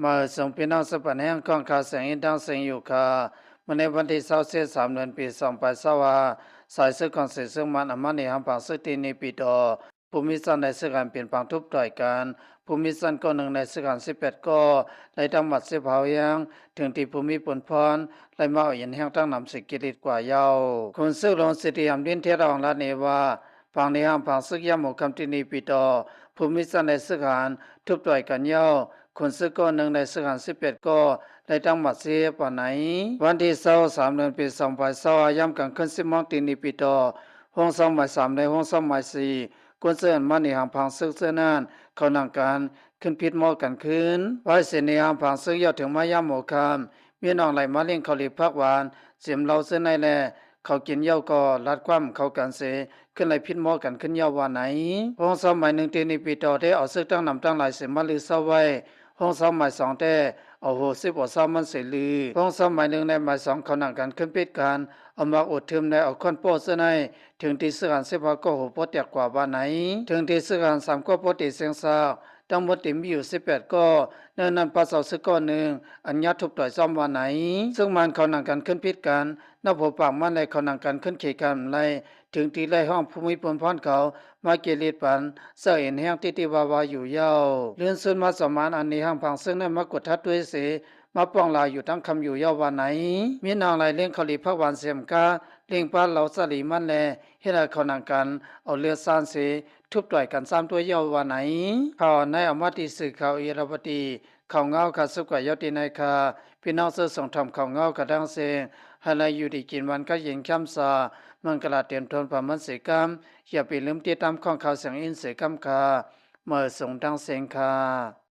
มาส่งพี่น้องสปันแห่งกองข่าวเสียงอินดังเสียงอยู่ค่ะวันในวันที่23เดือนปี2025สายศึกของเสียซึ่งมันอำมาในหังผังสึกตีนีปีดอภูมิสันในสึกการเปลี่ยนผังทุบต่อยกันภูมิสันก็หนึ่งในสึกการ18ก็ในจังหวัดเสพายังถึงที่ภูมิปนพรและมาเอาเห็นแห่งตั้งนำสิกิริตกว่าเยาวคนซึ่งลงสิทธิยามดินเทรองลาเนว่าผังในหังผังสึกยามหมู่คำตีนีปีดอภูมิสันในสึกการทุบต่อยกันเยาวคนซึ่งก็หนึ่งในสึกการ11ก็ในจังหวัดเสพาไหนวันที่23เดือนปี2025ย่ำกลางคืน10 โมงตีนีปีดอห้อง2หมาย3ในห้อง2หมาย4กุนเซินมาในหางพังซึกเสนั้นเขานั่งการขึ้นพิษหมอกันคืนไว้เสในหางพังซึกยอดถึงมายามหมู่คำมีน้องไหลมาเลี้ยงเขาหลีพักหวานเสียมเหล้าเส้นในแลเขากินเหย้าก็ลัดความเขากันเสขึ้นไหลพิษหมอกันขึ้นเหย้าว่าไหนห้อง2หมาย1ตีนีปีดอได้เอาซึกตั้งนำตั้งหลายเสียมาลือเศร้าไว้ห้อง2หมาย2แต่เอาโห10บ่ซ้ำมันเสลือห้อง2หมาย1ในหมาย2เขานั่งกันขึ้นพิษกันเอามาอดทึมในเอาค้อนโป้เส้นในถึงที่สึกอันเสพาก็โหโปแตกกว่าบ้านไหนถึงที่สึกอัน3ก็โปติเสียงซาทั้งหมดที่มีอยู่18ก็เนื่องนั้นปะเสาซึกก็หนึ่งอัญญาทุบต่อยซ่อมว่าไหนซึ่งมันเขานั่งกันขึ้นพิษกันนับหัวปากมันในเขานั่งกันขึ้นเขกันในถึงที่ไล่ห้องภูมิพลพรเขามาเกลียดปันเสื้อเห็นแห้งที่วาวาอยู่เย้าเลื่อนซุนมาสมานอันนี้ห้างพังซึ่งนั้นมากดทัดด้วยเสมาป้องลายอยู่ทั้งคำอยู่เย้าวันไหนมีนางลายเลี้ยงเขาหลีพักวันเสียมกาเลี้ยงป้าเหล่าสลีมันแลเฮ็ดให้เขานั่งกันเอาเลือดซ่านเสทุบต่อยกัน3ตัวเย้าวันไหนข่าวในอมติสื่อข่าวอิรปตีข่าวเงาขัดสุกยอติในคาพี่น้องเสื้อส่งทำข่าวเงากระดังเสให้ลายอยู่ดีกินวันก็ยิงคำซามันกระเตรียมทนประมันเสกรรมอย่าไปลืมติดตามข้องข่าวเสียงอินเสกรรมคาเมื่อส่งดังเสียงคา